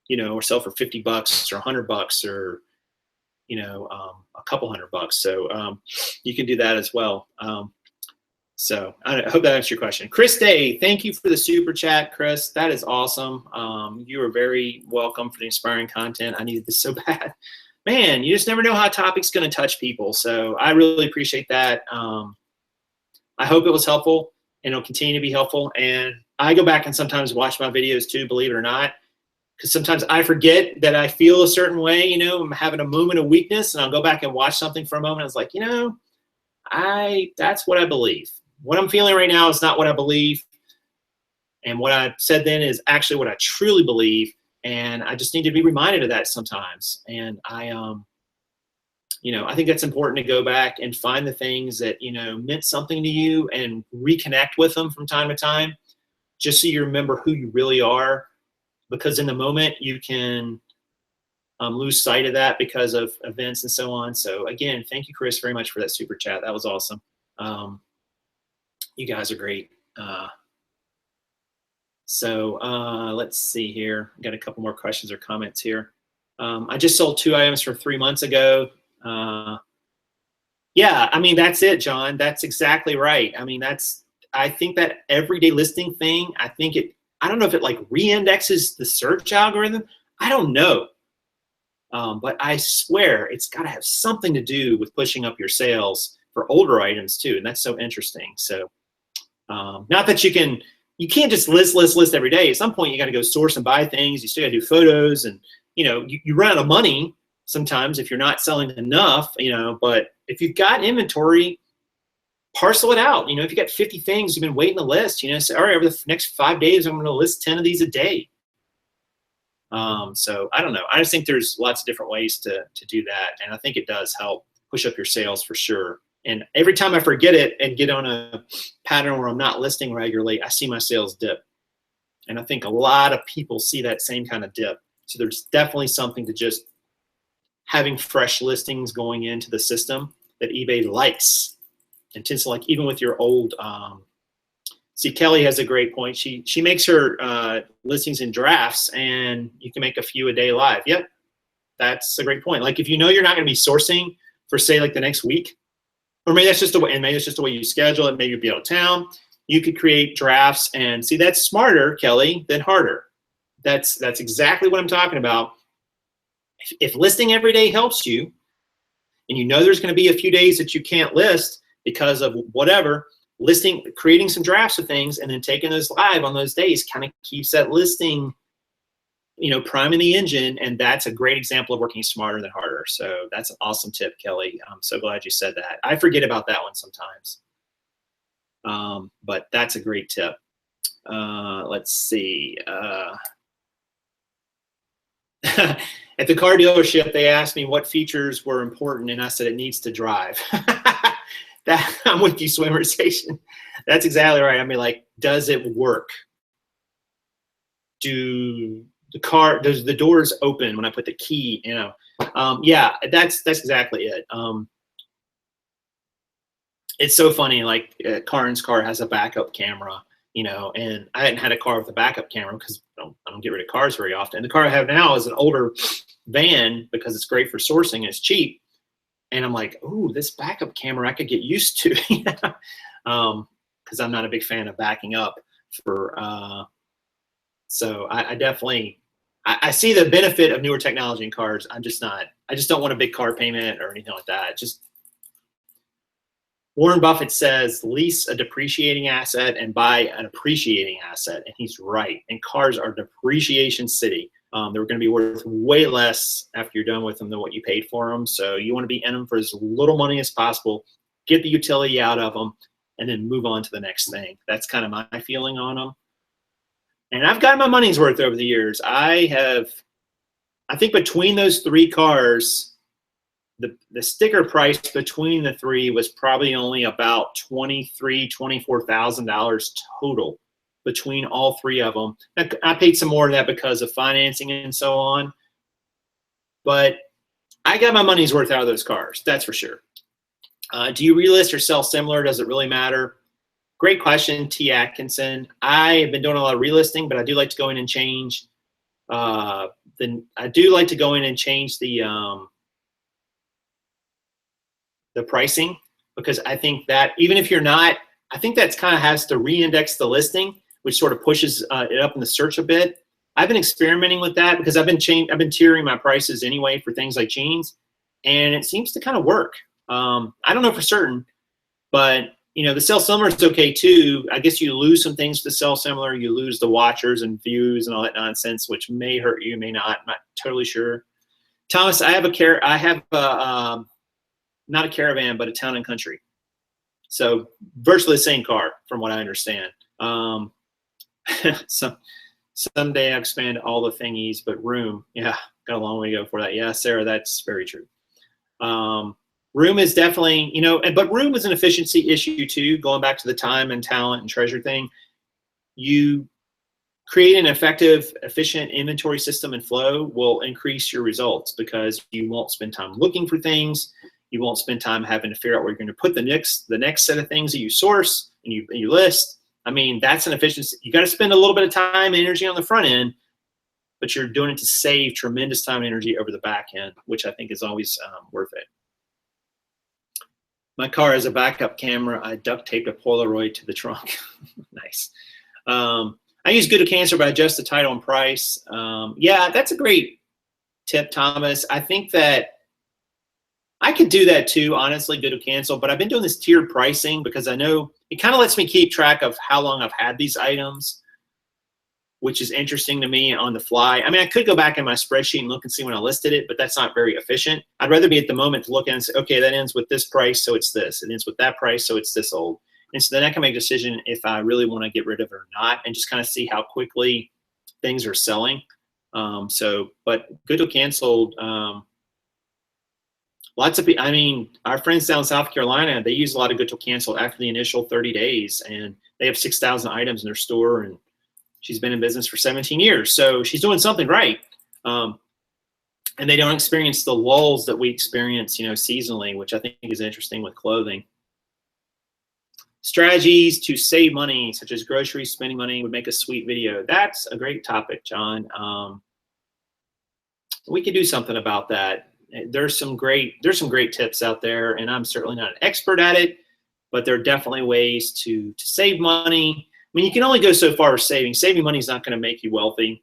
you know, or sell for $50 or $100 or, you know, a couple $100. So you can do that as well. So I hope that answers your question. Chris Day, thank you for the super chat, Chris. That is awesome. You are very welcome for the inspiring content. I needed this so bad. Man, you just never know how a topic's going to touch people. So I really appreciate that. I hope it was helpful, and it'll continue to be helpful. And I go back and sometimes watch my videos too, believe it or not, because sometimes I forget that I feel a certain way, you know, I'm having a moment of weakness, and I'll go back and watch something for a moment. I was like, you know, that's what I believe. What I'm feeling right now is not what I believe. And what I said then is actually what I truly believe. And I just need to be reminded of that sometimes. And you know, I think that's important to go back and find the things that, you know, meant something to you and reconnect with them from time to time, just so you remember who you really are. Because in the moment you can lose sight of that because of events and so on. So again, thank you, Chris, very much for that super chat. That was awesome. You guys are great. Let's see here. Got a couple more questions or comments here. I just sold 2 items from 3 months ago. Yeah, I mean, that's it, John. That's exactly right. I mean, I think that everyday listing thing, I don't know if it like re-indexes the search algorithm. I don't know. But I swear it's got to have something to do with pushing up your sales for older items too. And that's so interesting. So not that you can't just list every day. At some point you got to go source and buy things. You still got to do photos, and you know, you run out of money sometimes if you're not selling enough, you know, but if you've got inventory, parcel it out. You know, if you got 50 things you've been waiting to list, you know, say, all right, over the next 5 days, I'm going to list 10 of these a day. So I don't know. I just think there's lots of different ways to do that. And I think it does help push up your sales for sure. And every time I forget it and get on a pattern where I'm not listing regularly, I see my sales dip. And I think a lot of people see that same kind of dip. So there's definitely something to just having fresh listings going into the system that eBay likes. And tends to like, even with your old, see, Kelly has a great point. She makes her listings in drafts, and you can make a few a day live. Yep, that's a great point. Like if you know you're not going to be sourcing for say like the next week, or maybe that's just the way, and maybe it's just the way you schedule it. Maybe you'll be out of town. You could create drafts, and see, that's smarter, Kelly, than harder. That's exactly what I'm talking about. If listing every day helps you, and you know there's going to be a few days that you can't list because of whatever, creating some drafts of things and then taking those live on those days kind of keeps that listing, you know, priming the engine. And that's a great example of working smarter than harder. So that's an awesome tip, Kelly. I'm so glad you said that. I forget about that one sometimes. But that's a great tip. Let's see. At the car dealership, they asked me what features were important, and I said it needs to drive. I'm with you, Swimmer Station. That's exactly right. I mean, like, does it work? Does the doors open when I put the key? You know, yeah, that's exactly it. It's so funny. Like, Karin's car has a backup camera, you know, and I hadn't had a car with a backup camera because I don't get rid of cars very often. The car I have now is an older van because it's great for sourcing and it's cheap. And I'm like, ooh, this backup camera I could get used to, because I'm not a big fan of backing up for So I definitely, I see the benefit of newer technology in cars. I just don't want a big car payment or anything like that. Just Warren Buffett says, lease a depreciating asset and buy an appreciating asset. And he's right. And cars are depreciation city. They're going to be worth way less after you're done with them than what you paid for them. So you want to be in them for as little money as possible, get the utility out of them, and then move on to the next thing. That's kind of my feeling on them. And I've gotten my money's worth over the years. I think between those three cars, the sticker price between the three was probably only about $23,000, $24,000 total between all three of them. I paid some more of that because of financing and so on. But I got my money's worth out of those cars, that's for sure. Do you relist or sell similar? Does it really matter? Great question, T. Atkinson. I have been doing a lot of relisting, but I do like to go in and change. I do like to go in and change the pricing, because I think that even if you're not, I think that's kind of has to re-index the listing, which sort of pushes it up in the search a bit. I've been experimenting with that because I've been tiering my prices anyway for things like jeans, and it seems to kind of work. I don't know for certain, but you know, the sell similar is okay too. I guess you lose some things to sell similar. You lose the watchers and views and all that nonsense, which may hurt you, may not. I'm not totally sure. Thomas, I have not a Caravan, but a Town and Country. So virtually the same car, from what I understand. Someday I expand all the thingies, but room, yeah, got a long way to go for that. Yeah, Sarah, that's very true. Room is definitely, you know, but room is an efficiency issue too, going back to the time and talent and treasure thing. You create an effective, efficient inventory system and flow will increase your results because you won't spend time looking for things. You won't spend time having to figure out where you're going to put the next set of things that you source and you list. I mean, that's an efficiency. You got to spend a little bit of time and energy on the front end, but you're doing it to save tremendous time and energy over the back end, which I think is always worth it. My car has a backup camera. I duct taped a Polaroid to the trunk. Nice. I use Good to Cancel, but I adjust the title and price. Yeah, that's a great tip, Thomas. I think that I could do that too, honestly, Good to Cancel, but I've been doing this tiered pricing because I know it kind of lets me keep track of how long I've had these items, which is interesting to me on the fly. I mean, I could go back in my spreadsheet and look and see when I listed it, but that's not very efficient. I'd rather be at the moment to look at and say, okay, that ends with this price, so it's this. It ends with that price, so it's this old. And so then I can make a decision if I really want to get rid of it or not, and just kind of see how quickly things are selling. But Good to Cancel, lots of people, I mean, our friends down in South Carolina, they use a lot of Good to Cancel after the initial 30 days, and they have 6,000 items in their store, and she's been in business for 17 years. So she's doing something right. And they don't experience the lulls that we experience, you know, seasonally, which I think is interesting with clothing. Strategies to save money, such as groceries, spending money, would make a sweet video. That's a great topic, John. We could do something about that. There's some great tips out there, and I'm certainly not an expert at it, but there are definitely ways to save money. I mean, you can only go so far with saving. Saving money is not going to make you wealthy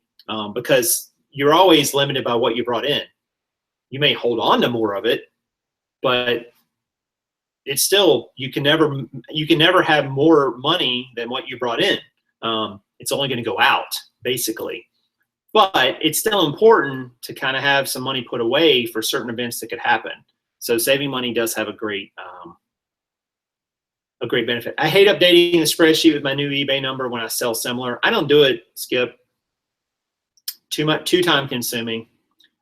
because you're always limited by what you brought in. You may hold on to more of it, but it's still, you can never have more money than what you brought in. It's only going to go out, basically. But it's still important to kind of have some money put away for certain events that could happen. So saving money does have a great benefit. I hate updating the spreadsheet with my new eBay number when I sell similar. I don't do it, Skip. Too time consuming.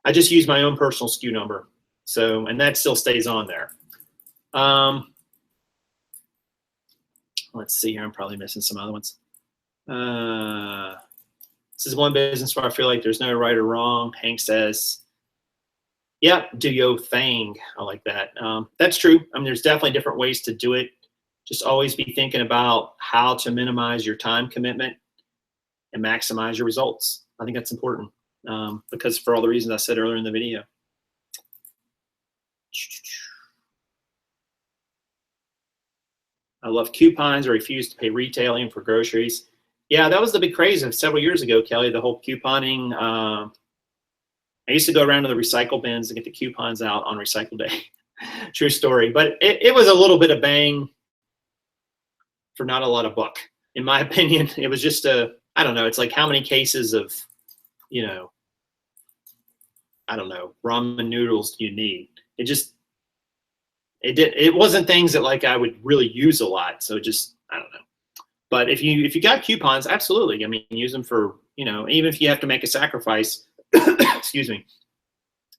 I just use my own personal SKU number. So, and that still stays on there. Let's see here. I'm probably missing some other ones. This is one business where I feel like there's no right or wrong. Hank says, yep, do your thing. I like that. That's true. I mean, there's definitely different ways to do it. Just always be thinking about how to minimize your time commitment and maximize your results. I think that's important because for all the reasons I said earlier in the video. I love coupons. I refuse to pay retailing for groceries. Yeah, that was the big craze of several years ago, Kelly, the whole couponing. I used to go around to the recycle bins and get the coupons out on recycle day. True story. But it was a little bit of bang for not a lot of buck. In my opinion, it was just I don't know, it's like how many cases of, you know, I don't know, ramen noodles do you need? It wasn't things that like I would really use a lot. So just, I don't know. But if you got coupons, absolutely. I mean, use them for, you know, even if you have to make a sacrifice, excuse me,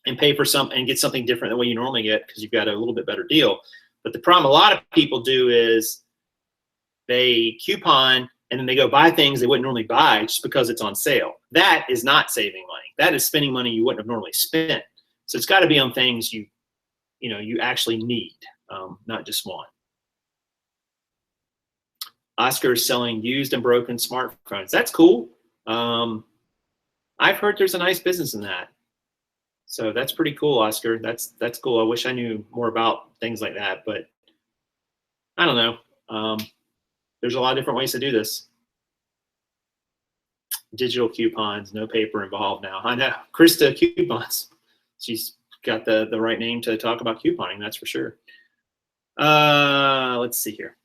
and pay for something and get something different than what you normally get because you've got a little bit better deal. But the problem a lot of people do is they coupon and then they go buy things they wouldn't normally buy just because it's on sale. That is not saving money. That is spending money you wouldn't have normally spent. So it's got to be on things you actually need, not just want. Oscar is selling used and broken smartphones. That's cool. I've heard there's a nice business in that. So that's pretty cool, Oscar. That's cool. I wish I knew more about things like that, but I don't know. There's a lot of different ways to do this. Digital coupons, no paper involved now. I know. Krista Coupons. She's got the right name to talk about couponing, that's for sure. Let's see here.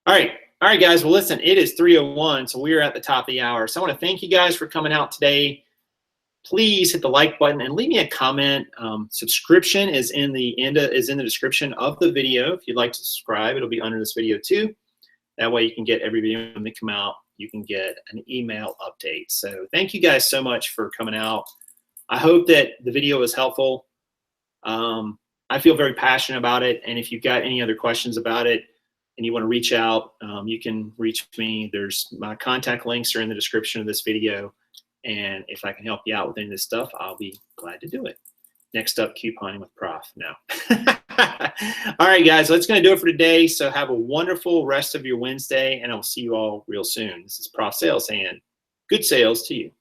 All right, guys. Well, listen, it is 3:01, so we are at the top of the hour. So I want to thank you guys for coming out today. Please hit the like button and leave me a comment. Subscription is in the description of the video. If you'd like to subscribe, it'll be under this video too. That way you can get every video when they come out. You can get an email update. So thank you guys so much for coming out. I hope that the video was helpful. I feel very passionate about it. And if you've got any other questions about it and you want to reach out, you can reach me. My contact links are in the description of this video. And if I can help you out with any of this stuff, I'll be glad to do it. Next up, couponing with Prof. No. All right, guys, that's going to do it for today. So have a wonderful rest of your Wednesday, and I'll see you all real soon. This is Prof Sales saying good sales to you.